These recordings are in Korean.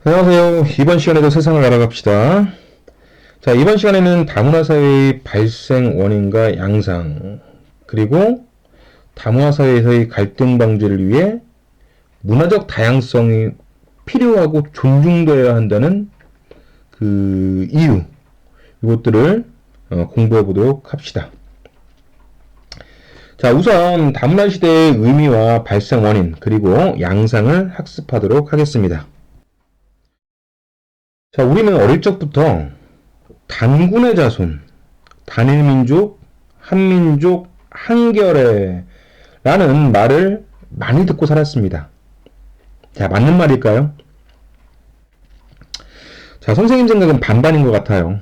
안녕하세요. 이번 시간에도 세상을 알아갑시다. 자, 이번 시간에는 다문화 사회의 발생 원인과 양상, 그리고 다문화 사회에서의 갈등 방지를 위해 문화적 다양성이 필요하고 존중되어야 한다는 그 이유, 이것들을 공부해 보도록 합시다. 자, 우선 다문화 시대의 의미와 발생 원인, 그리고 양상을 학습하도록 하겠습니다. 자, 우리는 어릴 적부터 단군의 자손, 단일민족, 한민족, 한결의 라는 말을 많이 듣고 살았습니다. 자, 맞는 말일까요? 자, 선생님 생각은 반반인 것 같아요.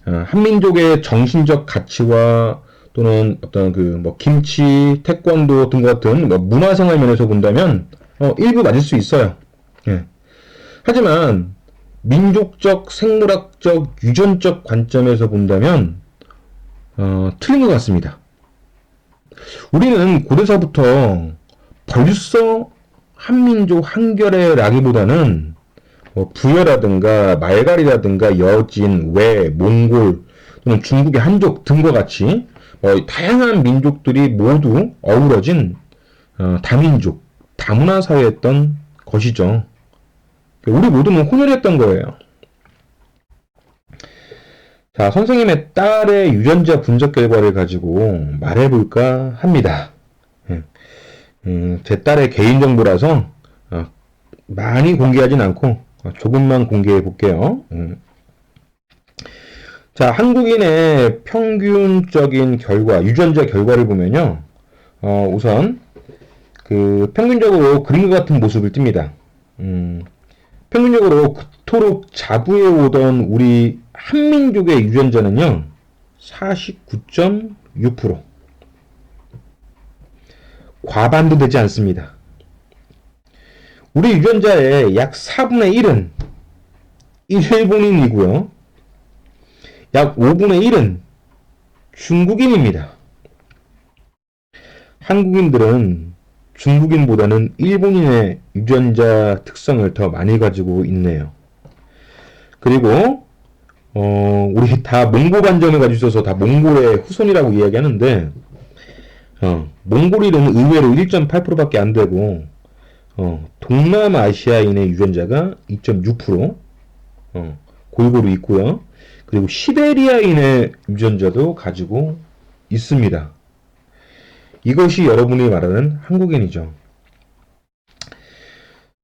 한민족의 정신적 가치와 또는 어떤 김치, 태권도 등 같은 문화생활 면에서 본다면 일부 맞을 수 있어요. 예. 하지만 민족적, 생물학적, 유전적 관점에서 본다면 틀린 것 같습니다. 우리는 고대사부터 벌써 한민족 한결의라기보다는 부여라든가 말갈이라든가 여진, 외, 몽골 또는 중국의 한족 등과 같이 다양한 민족들이 모두 어우러진 다민족, 다문화 사회였던 것이죠. 우리 모두는 혼혈이었던 거예요. 자, 선생님의 딸의 유전자 분석 결과를 가지고 말해볼까 합니다. 제 딸의 개인정보라서 많이 공개하진 않고 조금만 공개해 볼게요. 자, 한국인의 평균적인 결과, 유전자 결과를 보면요. 우선 평균적으로 그림과 같은 모습을 띱니다. 평균적으로 그토록 자부해 오던 우리 한민족의 유전자는요, 49.6%. 과반도 되지 않습니다. 우리 유전자의 약 4분의 1은 일본인이고요. 약 5분의 1은 중국인입니다. 한국인들은 중국인보다는 일본인의 유전자 특성을 더 많이 가지고 있네요. 그리고 우리 다 몽고 반점을 가지고 있어서 다 몽골의 후손이라고 이야기하는데 몽골인은 의외로 1.8%밖에 안 되고 동남아시아인의 유전자가 2.6% 골고루 있고요. 그리고 시베리아인의 유전자도 가지고 있습니다. 이것이 여러분이 말하는 한국인이죠.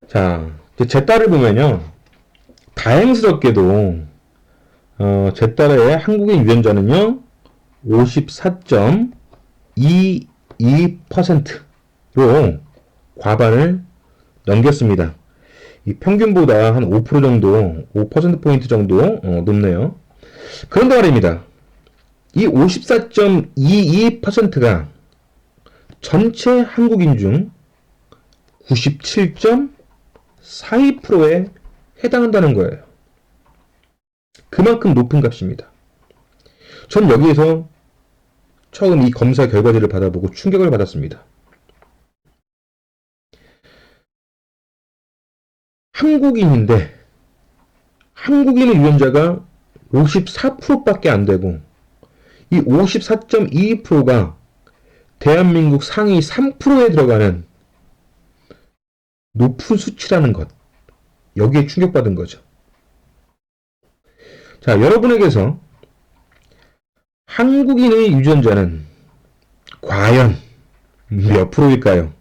자, 제 딸을 보면요. 다행스럽게도 제 딸의 한국인 유전자는요. 54.22%로 과반을 넘겼습니다. 이 평균보다 한 5% 정도, 5%포인트 정도 높네요. 그런데 말입니다. 이 54.22%가 전체 한국인 중 97.42%에 해당한다는 거예요. 그만큼 높은 값입니다. 전 여기에서 처음 이 검사 결과지를 받아보고 충격을 받았습니다. 한국인인데 한국인의 유전자가 54%밖에 안 되고 이 54.22%가 대한민국 상위 3%에 들어가는 높은 수치라는 것. 여기에 충격받은 거죠. 자, 여러분에게서 한국인의 유전자는 과연 몇 프로일까요?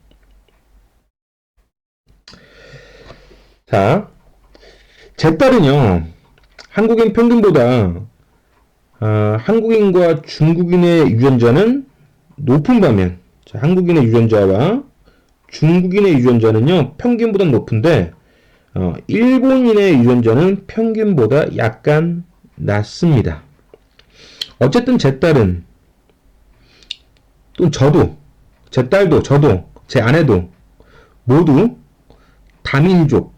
자, 제 딸은요, 한국인 평균보다 한국인과 중국인의 유전자는 높은 반면, 자, 한국인의 유전자와 중국인의 유전자는요, 평균보다 높은데, 일본인의 유전자는 평균보다 약간 낮습니다. 어쨌든 제 딸은, 또 저도, 제 딸도, 저도, 제 아내도 모두 다민족,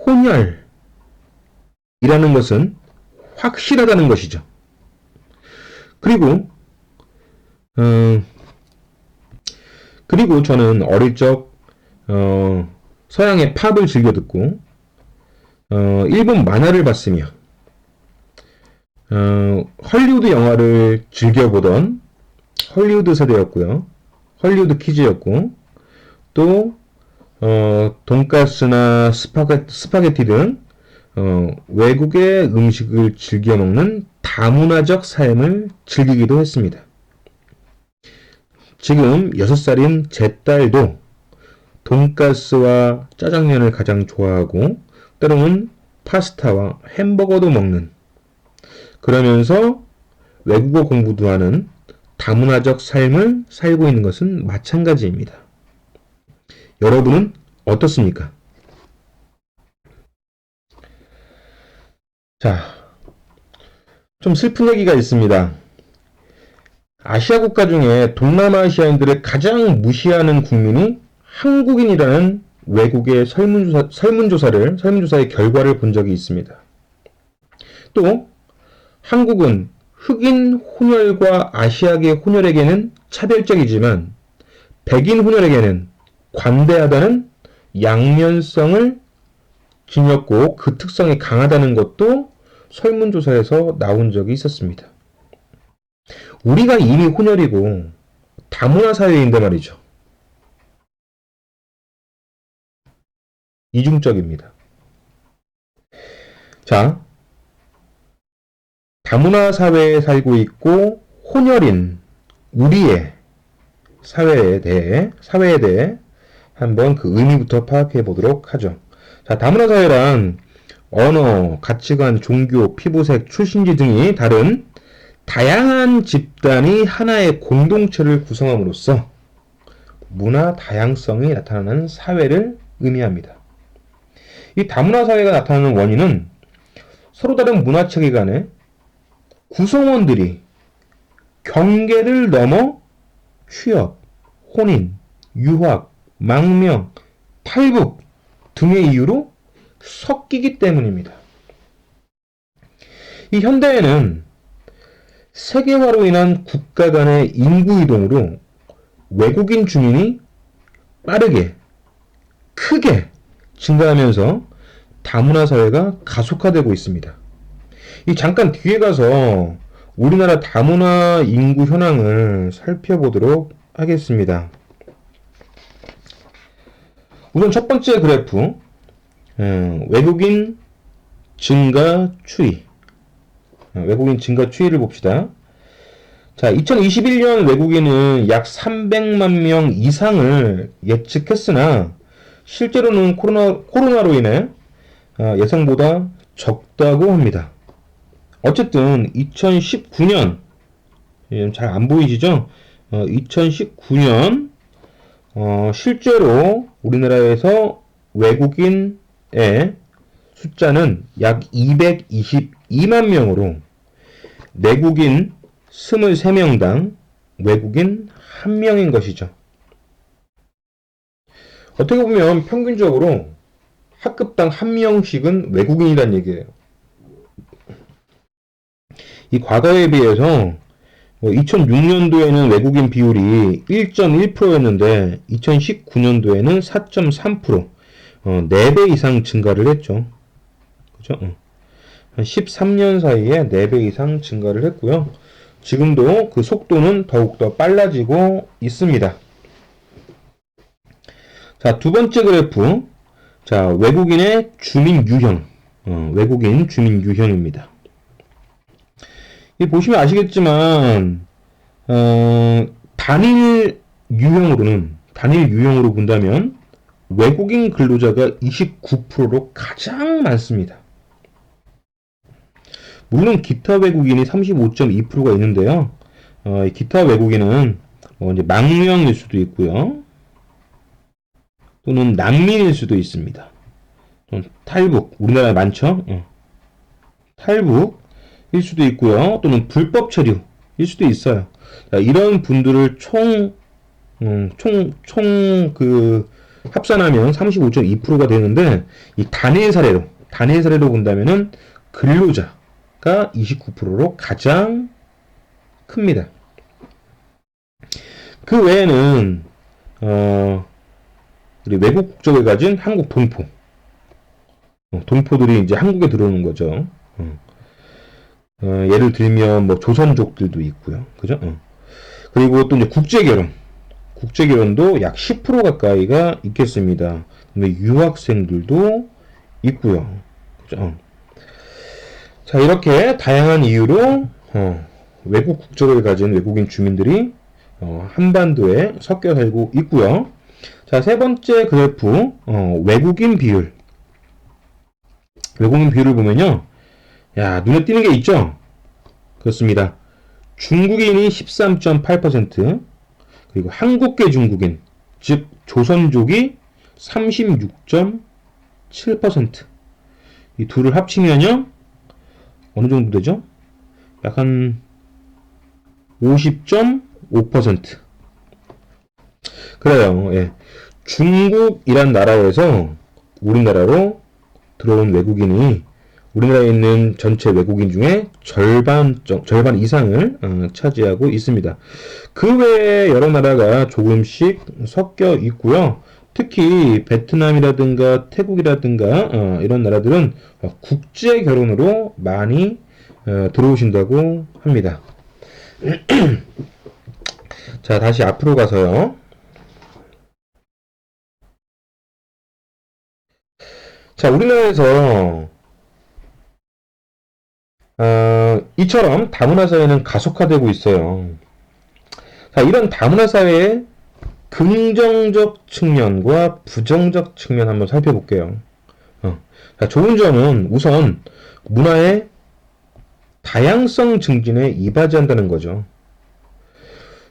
혼혈이라는 것은 확실하다는 것이죠. 그리고 저는 어릴 적 서양의 팝을 즐겨 듣고 일본 만화를 봤으며, 헐리우드 영화를 즐겨보던 헐리우드 세대였고요. 헐리우드 키즈였고, 또, 돈가스나 스파게티 등, 외국의 음식을 즐겨 먹는 다문화적 삶을 즐기기도 했습니다. 지금 6살인 제 딸도 돈가스와 짜장면을 가장 좋아하고, 때로는 파스타와 햄버거도 먹는, 그러면서 외국어 공부도 하는 다문화적 삶을 살고 있는 것은 마찬가지입니다. 여러분은 어떻습니까? 자, 좀 슬픈 얘기가 있습니다. 아시아 국가 중에 동남아시아인들을 가장 무시하는 국민이 한국인이라는 외국의 설문조사의 결과를 본 적이 있습니다. 또, 한국은 흑인 혼혈과 아시아계 혼혈에게는 차별적이지만 백인 혼혈에게는 관대하다는 양면성을 지녔고 그 특성이 강하다는 것도 설문조사에서 나온 적이 있었습니다. 우리가 이미 혼혈이고 다문화 사회인데 말이죠. 이중적입니다. 자, 다문화 사회에 살고 있고 혼혈인 우리의 사회에 대해 한번 그 의미부터 파악해 보도록 하죠. 자, 다문화 사회란 언어, 가치관, 종교, 피부색, 출신지 등이 다른 다양한 집단이 하나의 공동체를 구성함으로써 문화 다양성이 나타나는 사회를 의미합니다. 이 다문화 사회가 나타나는 원인은 서로 다른 문화 체계 간에 구성원들이 경계를 넘어 취업, 혼인, 유학, 망명, 탈북 등의 이유로 섞이기 때문입니다. 이 현대에는 세계화로 인한 국가 간의 인구 이동으로 외국인 주민이 빠르게, 크게 증가하면서 다문화 사회가 가속화되고 있습니다. 이 잠깐 뒤에 가서 우리나라 다문화 인구 현황을 살펴보도록 하겠습니다. 우선 첫 번째 그래프, 외국인 증가 추이. 외국인 증가 추이를 봅시다. 자, 2021년 외국인은 약 300만 명 이상을 예측했으나 실제로는 코로나로 인해 예상보다 적다고 합니다. 어쨌든 2019년 잘 안 보이시죠? 2019년 실제로 우리나라에서 외국인의 숫자는 약 222만 명으로 내국인 23명당 외국인 1명인 것이죠. 어떻게 보면 평균적으로 학급당 1명씩은 외국인이란 얘기예요. 이 과거에 비해서 2006년도에는 외국인 비율이 1.1%였는데 2019년도에는 4.3%, 4배 이상 증가를 했죠. 그죠? 한 13년 사이에 4배 이상 증가를 했고요. 지금도 그 속도는 더욱더 빨라지고 있습니다. 자, 두 번째 그래프. 자, 외국인의 주민 유형. 외국인 주민 유형입니다. 이 보시면 아시겠지만, 단일 유형으로 본다면, 외국인 근로자가 29%로 가장 많습니다. 물론 기타 외국인이 35.2%가 있는데요. 기타 외국인은 이제 망명일 수도 있고요. 또는 난민일 수도 있습니다. 탈북, 우리나라에 많죠? 탈북일 수도 있고요. 또는 불법 체류일 수도 있어요. 자, 이런 분들을 합산하면 35.2%가 되는데, 이 단일 사례로 본다면은 근로자가 29%로 가장 큽니다. 그 외에는, 우리 외국 국적을 가진 한국 동포, 동포들이 이제 한국에 들어오는 거죠. 예를 들면 뭐 조선족들도 있고요. 그죠? 그리고 또 이제 국제결혼도 약 10% 가까이가 있겠습니다. 근데 유학생들도 있고요. 그죠? 자, 이렇게 다양한 이유로 외국 국적을 가진 외국인 주민들이 한반도에 섞여 살고 있고요. 자, 세 번째 그래프 외국인 비율. 외국인 비율을 보면요. 야, 눈에 띄는 게 있죠? 그렇습니다. 중국인이 13.8%, 그리고 한국계 중국인, 즉 조선족이 36.7%. 이 둘을 합치면요. 어느 정도 되죠? 약간 50.5%. 그래요. 예. 중국이란 나라에서 우리나라로 들어온 외국인이 우리나라에 있는 전체 외국인 중에 절반 이상을 차지하고 있습니다. 그 외에 여러 나라가 조금씩 섞여 있고요. 특히 베트남이라든가 태국이라든가 이런 나라들은 국제 결혼으로 많이 들어오신다고 합니다. 자, 다시 앞으로 가서요. 자, 우리나라에서 이처럼 다문화 사회는 가속화되고 있어요. 자, 이런 다문화 사회의 긍정적 측면과 부정적 측면 한번 살펴볼게요. 자, 좋은 점은 우선 문화의 다양성 증진에 이바지한다는 거죠.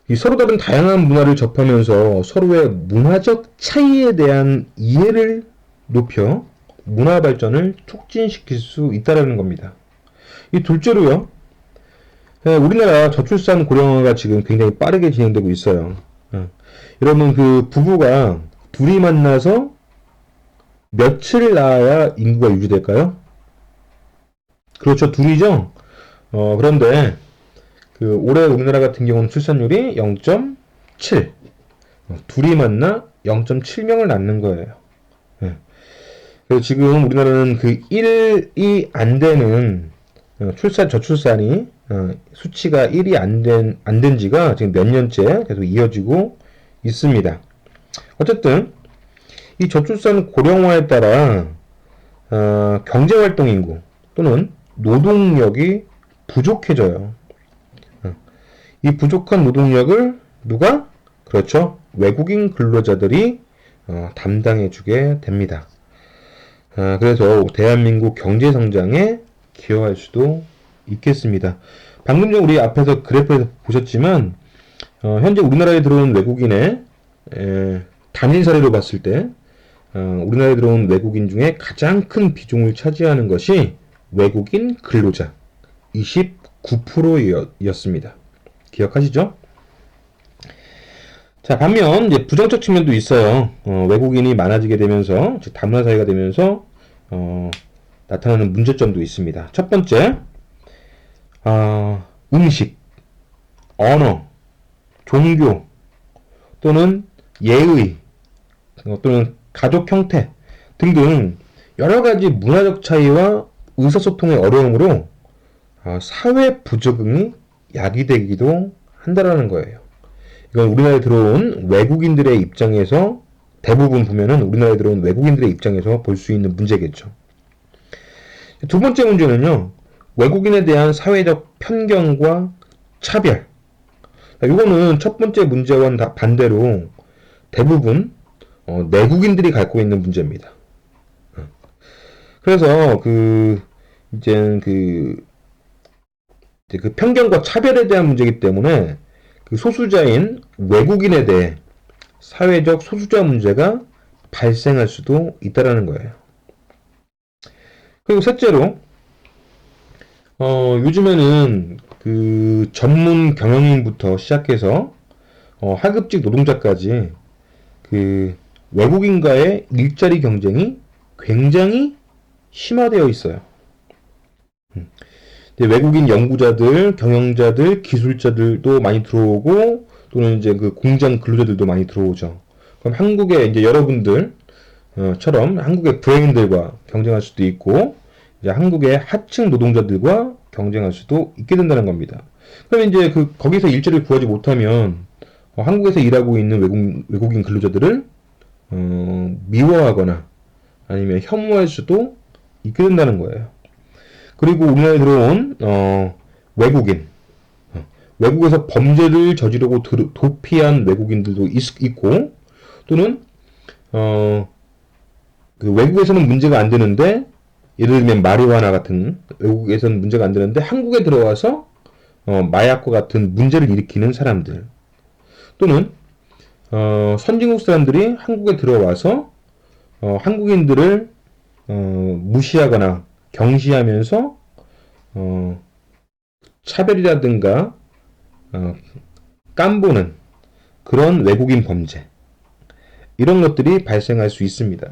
이 서로 다른 다양한 문화를 접하면서 서로의 문화적 차이에 대한 이해를 높여 문화 발전을 촉진시킬 수 있다는 겁니다. 이 둘째로요. 우리나라 저출산 고령화가 지금 굉장히 빠르게 진행되고 있어요. 여러분 그 부부가 둘이 만나서 며칠 낳아야 인구가 유지될까요? 그렇죠. 둘이죠. 그런데 그 올해 우리나라 같은 경우는 출산율이 0.7. 둘이 만나 0.7명을 낳는 거예요. 그래서 지금 우리나라는 그 1이 안 되는 저출산이 수치가 1이 안 된 지가 지금 몇 년째 계속 이어지고 있습니다. 어쨌든 이 저출산 고령화에 따라 경제활동 인구 또는 노동력이 부족해져요. 이 부족한 노동력을 누가? 그렇죠. 외국인 근로자들이 담당해주게 됩니다. 그래서 대한민국 경제 성장에 기여할 수도 있겠습니다. 방금 전 우리 앞에서 그래프에서 보셨지만 현재 우리나라에 들어온 외국인의 단일 사례로 봤을 때 우리나라에 들어온 외국인 중에 가장 큰 비중을 차지하는 것이 외국인 근로자 29%였습니다. 기억하시죠? 자, 반면 이제 부정적 측면도 있어요. 외국인이 많아지게 되면서 즉 다문화 사회가 되면서 나타나는 문제점도 있습니다. 첫 번째, 음식, 언어, 종교 또는 예의 또는 가족 형태 등등 여러 가지 문화적 차이와 의사소통의 어려움으로 사회 부적응이 야기되기도 한다라는 거예요. 이건 우리나라에 들어온 외국인들의 입장에서 대부분 보면은 우리나라에 들어온 외국인들의 입장에서 볼 수 있는 문제겠죠. 두 번째 문제는요. 외국인에 대한 사회적 편견과 차별. 이거는 첫 번째 문제와는 다 반대로 대부분 내국인들이 갖고 있는 문제입니다. 그래서 이제 그 편견과 차별에 대한 문제이기 때문에 그 소수자인 외국인에 대해 사회적 소수자 문제가 발생할 수도 있다라는 거예요. 그리고 셋째로 요즘에는 그 전문 경영인부터 시작해서 하급직 노동자까지 그 외국인과의 일자리 경쟁이 굉장히 심화되어 있어요. 외국인 연구자들, 경영자들, 기술자들도 많이 들어오고 또는 이제 그 공장 근로자들도 많이 들어오죠. 그럼 한국에 이제 여러분들 처럼 한국의 브레인들과 경쟁할 수도 있고 이제 한국의 하층 노동자들과 경쟁할 수도 있게 된다는 겁니다. 그럼 이제 거기서 일자리를 구하지 못하면 한국에서 일하고 있는 외국인 근로자들을 미워하거나 아니면 혐오할 수도 있게 된다는 거예요. 그리고 우리나라에 들어온 외국인, 외국에서 범죄를 저지르고 도피한 외국인들도 있고 또는 그 외국에서는 문제가 안 되는데 예를 들면 마리화나 같은 외국에서는 문제가 안 되는데 한국에 들어와서 마약과 같은 문제를 일으키는 사람들 또는 선진국 사람들이 한국에 들어와서 한국인들을 무시하거나 경시하면서 차별이라든가 깜보는 그런 외국인 범죄 이런 것들이 발생할 수 있습니다.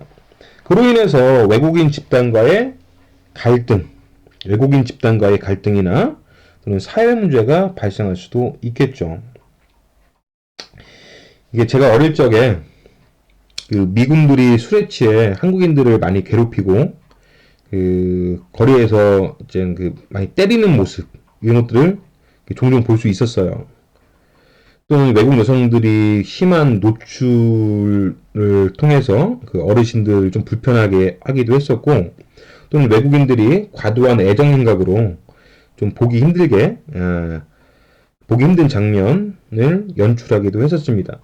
그로 인해서 외국인 집단과의 갈등이나 또는 사회 문제가 발생할 수도 있겠죠. 이게 제가 어릴 적에 그 미군들이 술에 취해 한국인들을 많이 괴롭히고 그 거리에서 이제 그 많이 때리는 모습 이런 것들을 종종 볼 수 있었어요. 또는 외국 여성들이 심한 노출을 통해서 그 어르신들 좀 불편하게 하기도 했었고, 또는 외국인들이 과도한 애정 행각으로 좀 보기 힘든 장면을 연출하기도 했었습니다.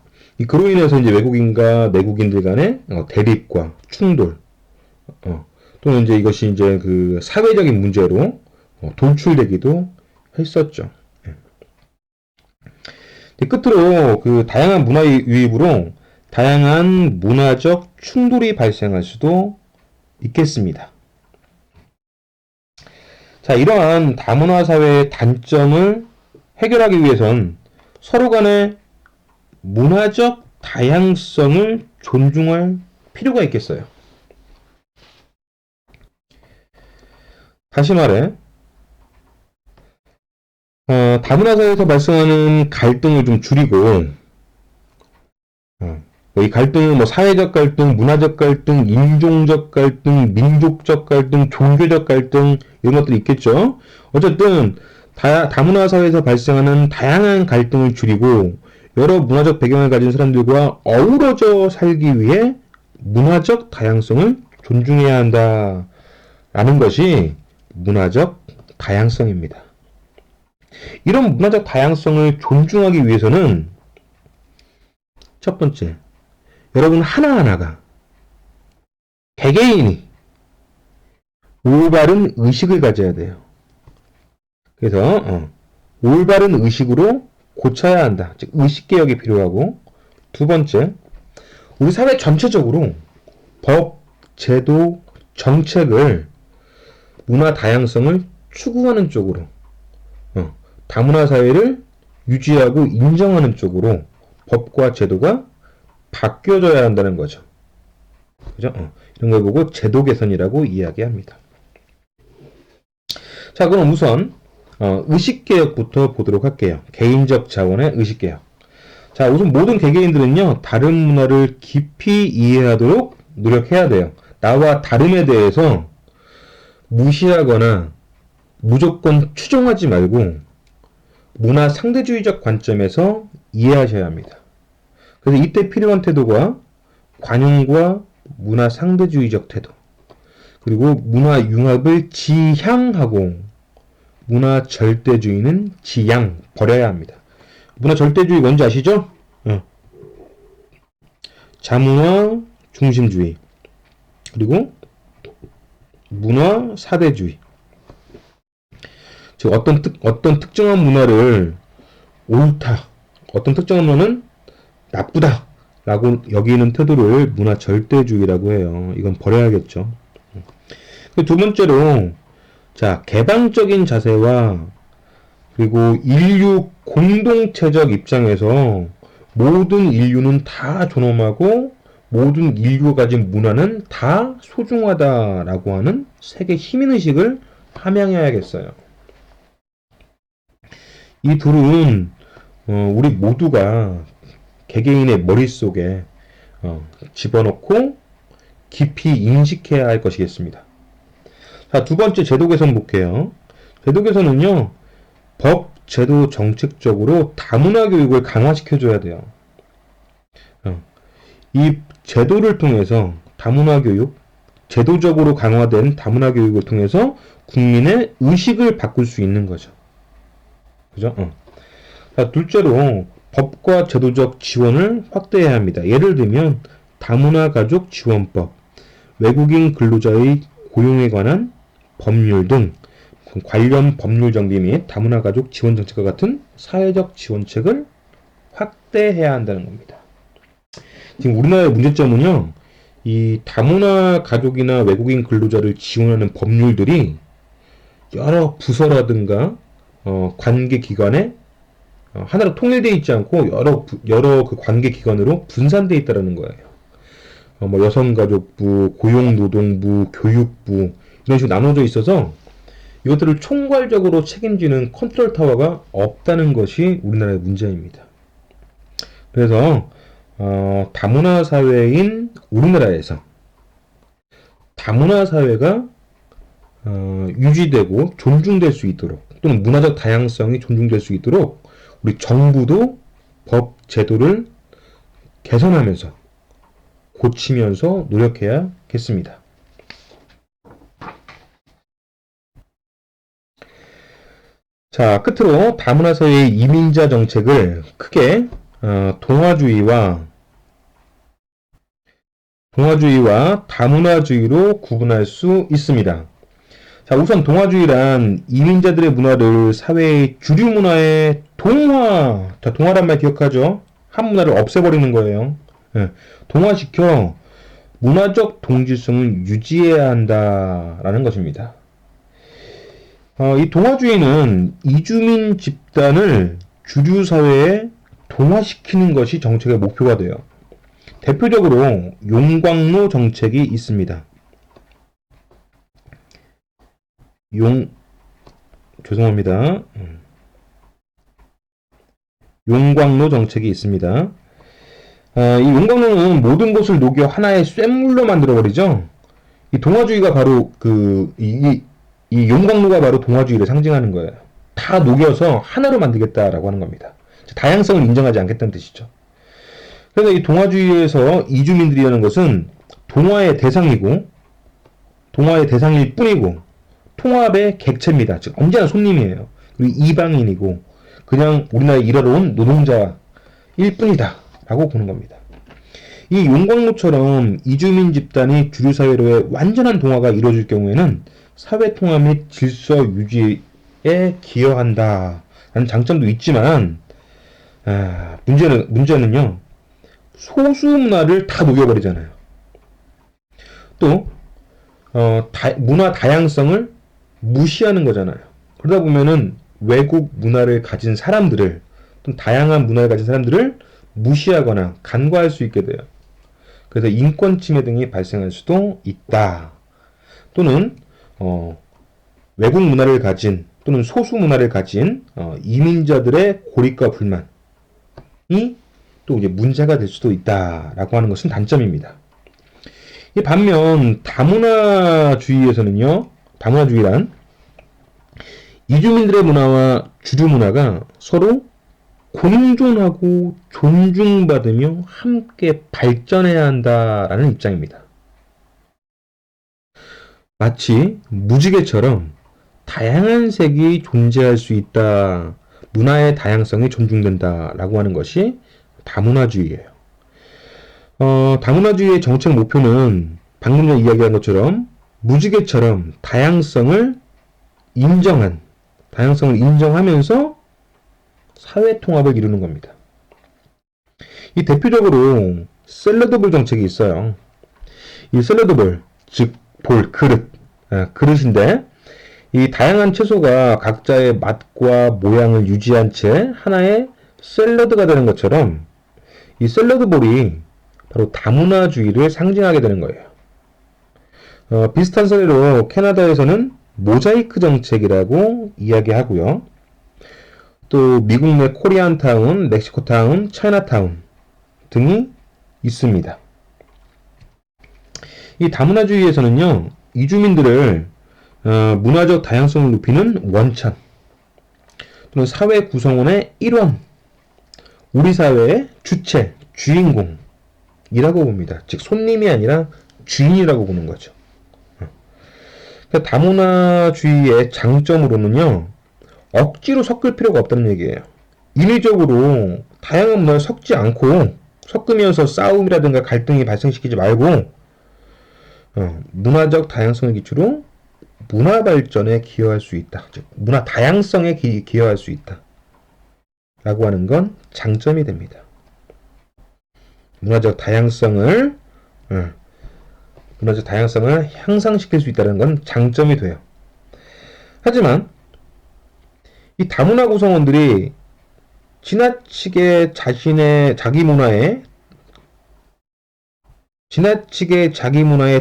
그로 인해서 이제 외국인과 내국인들 간의 대립과 충돌, 또는 이제 이것이 이제 그 사회적인 문제로 돌출되기도 했었죠. 끝으로 그 다양한 문화 유입으로 다양한 문화적 충돌이 발생할 수도 있겠습니다. 자, 이러한 다문화 사회의 단점을 해결하기 위해선 서로 간의 문화적 다양성을 존중할 필요가 있겠어요. 다시 말해, 다문화 사회에서 발생하는 갈등을 좀 줄이고, 이 갈등은 뭐 사회적 갈등, 문화적 갈등, 인종적 갈등, 민족적 갈등, 종교적 갈등 이런 것들이 있겠죠. 어쨌든 다문화 사회에서 발생하는 다양한 갈등을 줄이고 여러 문화적 배경을 가진 사람들과 어우러져 살기 위해 문화적 다양성을 존중해야 한다라는 것이 문화적 다양성입니다. 이런 문화적 다양성을 존중하기 위해서는 첫 번째, 여러분 하나하나가 개개인이 올바른 의식을 가져야 돼요. 그래서 올바른 의식으로 고쳐야 한다. 즉 의식개혁이 필요하고, 두 번째, 우리 사회 전체적으로 법, 제도, 정책을 문화 다양성을 추구하는 쪽으로, 다문화 사회를 유지하고 인정하는 쪽으로 법과 제도가 바뀌어져야 한다는 거죠. 그죠? 이런 걸 보고 제도 개선이라고 이야기합니다. 자, 그럼 우선 의식개혁부터 보도록 할게요. 개인적 자원의 의식개혁. 자, 우선 모든 개개인들은요, 다른 문화를 깊이 이해하도록 노력해야 돼요. 나와 다름에 대해서 무시하거나 무조건 추종하지 말고 문화 상대주의적 관점에서 이해하셔야 합니다. 그래서 이때 필요한 태도가 관용과 문화 상대주의적 태도, 그리고 문화 융합을 지향하고 문화 절대주의는 지양, 버려야 합니다. 문화 절대주의 뭔지 아시죠? 자문화 중심주의, 그리고 문화 사대주의. 즉 어떤 특정한 문화를 옳다, 어떤 특정한 문화는 나쁘다 라고 여기는 태도를 문화 절대주의라고 해요. 이건 버려야겠죠. 두 번째로, 자, 개방적인 자세와 그리고 인류 공동체적 입장에서 모든 인류는 다 존엄하고 모든 인류가 가진 문화는 다 소중하다라고 하는 세계 시민의식을 함양해야겠어요. 이 둘은 우리 모두가 개개인의 머릿속에 집어넣고 깊이 인식해야 할 것이겠습니다. 자, 두 번째 제도 개선 볼게요. 제도 개선은요, 법, 제도, 정책적으로 다문화 교육을 강화시켜줘야 돼요. 이 제도를 통해서 다문화 교육, 제도적으로 강화된 다문화 교육을 통해서 국민의 의식을 바꿀 수 있는 거죠. 그죠? 자, 둘째로 법과 제도적 지원을 확대해야 합니다. 예를 들면 다문화 가족 지원법, 외국인 근로자의 고용에 관한 법률 등 관련 법률 정비 및 다문화 가족 지원 정책과 같은 사회적 지원책을 확대해야 한다는 겁니다. 지금 우리나라의 문제점은요, 이 다문화 가족이나 외국인 근로자를 지원하는 법률들이 여러 부서라든가 관계 기관에 하나로 통일되어 있지 않고 여러 그 관계 기관으로 분산되어 있다는 거예요. 뭐 여성가족부, 고용노동부, 교육부 이런 식으로 나눠져 있어서 이것들을 총괄적으로 책임지는 컨트롤 타워가 없다는 것이 우리나라의 문제입니다. 그래서 다문화 사회인 우리나라에서 다문화 사회가 유지되고 존중될 수 있도록 또는 문화적 다양성이 존중될 수 있도록 우리 정부도 법 제도를 개선하면서 고치면서 노력해야겠습니다. 자, 끝으로 다문화 사회의 이민자 정책을 크게 동화주의와 다문화주의로 구분할 수 있습니다. 자, 우선 동화주의란 이민자들의 문화를 사회의 주류 문화에 자, 동화란 말 기억하죠? 한 문화를 없애버리는 거예요. 동화시켜 문화적 동질성을 유지해야 한다라는 것입니다. 이 동화주의는 이주민 집단을 주류 사회에 동화시키는 것이 정책의 목표가 돼요. 대표적으로 용광로 정책이 있습니다. 죄송합니다. 용광로 정책이 있습니다. 이 용광로는 모든 것을 녹여 하나의 쇳물로 만들어버리죠. 이 동화주의가 바로 이 용광로가 바로 동화주의를 상징하는 거예요. 다 녹여서 하나로 만들겠다라고 하는 겁니다. 다양성을 인정하지 않겠다는 뜻이죠. 그래서 이 동화주의에서 이주민들이라는 것은 동화의 대상일 뿐이고 통합의 객체입니다. 즉 언제나 손님이에요. 그리고 이방인이고 그냥 우리나라에 일하러 온 노동자일 뿐이다 라고 보는 겁니다. 이 용광로처럼 이주민 집단이 주류 사회로의 완전한 동화가 이루어질 경우에는 사회 통합 및 질서 유지에 기여한다 라는 장점도 있지만 문제는요, 소수 문화를 다 녹여버리잖아요. 또 문화 다양성을 무시하는 거잖아요. 그러다 보면은 외국 문화를 가진 사람들을, 또 다양한 문화를 가진 사람들을 무시하거나 간과할 수 있게 돼요. 그래서 인권 침해 등이 발생할 수도 있다. 또는 외국 문화를 가진 또는 소수 문화를 가진 이민자들의 고립과 불만이 또 이제 문제가 될 수도 있다라고 하는 것은 단점입니다. 반면 다문화주의에서는요, 다문화주의란 이주민들의 문화와 주류 문화가 서로 공존하고 존중받으며 함께 발전해야 한다라는 입장입니다. 마치 무지개처럼 다양한 색이 존재할 수 있다, 문화의 다양성이 존중된다라고 하는 것이 다문화주의예요. 다문화주의의 정책 목표는 방금 전에 이야기한 것처럼 무지개처럼 다양성을 인정하면서 사회 통합을 이루는 겁니다. 이 대표적으로 샐러드볼 정책이 있어요. 이 샐러드볼, 즉 그릇인데 이 다양한 채소가 각자의 맛과 모양을 유지한 채 하나의 샐러드가 되는 것처럼 이 샐러드볼이 바로 다문화주의를 상징하게 되는 거예요. 비슷한 사례로 캐나다에서는 모자이크 정책이라고 이야기하고요. 또 미국 내 코리안타운, 멕시코타운, 차이나타운 등이 있습니다. 이 다문화주의에서는요, 이주민들을 문화적 다양성을 높이는 원천 또는 사회 구성원의 일원, 우리 사회의 주체, 주인공이라고 봅니다. 즉 손님이 아니라 주인이라고 보는 거죠. 그러니까 다문화주의의 장점으로는요, 억지로 섞을 필요가 없다는 얘기예요. 인위적으로 다양한 문화를 섞지 않고 섞으면서 싸움이라든가 갈등이 발생시키지 말고 문화적 다양성을 기초로 문화 발전에 기여할 수 있다. 즉 문화 다양성에 기여할 수 있다. 라고 하는 건 장점이 됩니다. 문화적 다양성을 향상시킬 수 있다는 건 장점이 돼요. 하지만 이 다문화 구성원들이 지나치게 자기 문화의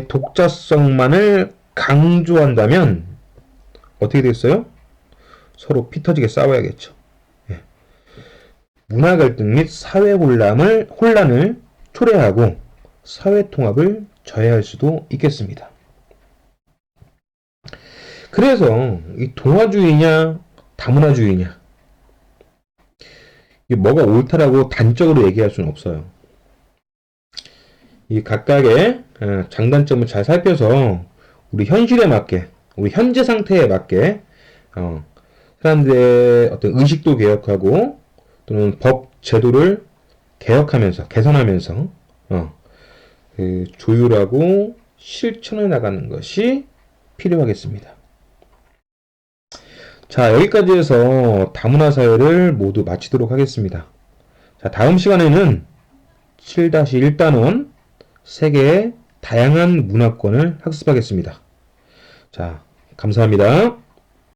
독자성만을 강조한다면 어떻게 되겠어요? 서로 피터지게 싸워야겠죠. 예. 문화 갈등 및 사회 혼란을 초래하고 사회 통합을 저해할 수도 있겠습니다. 그래서 이 동화주의냐 다문화주의냐, 이게 뭐가 옳다라고 단적으로 얘기할 수는 없어요. 이 각각의 장단점을 잘 살펴서 우리 현실에 맞게, 우리 현재 상태에 맞게 사람들의 어떤 의식도 개혁하고 또는 법 제도를 개혁하면서 개선하면서 조율하고 실천해 나가는 것이 필요하겠습니다. 자, 여기까지 해서 다문화 사회를 모두 마치도록 하겠습니다. 자, 다음 시간에는 7-1단원 세계의 다양한 문화권을 학습하겠습니다. 자, 감사합니다.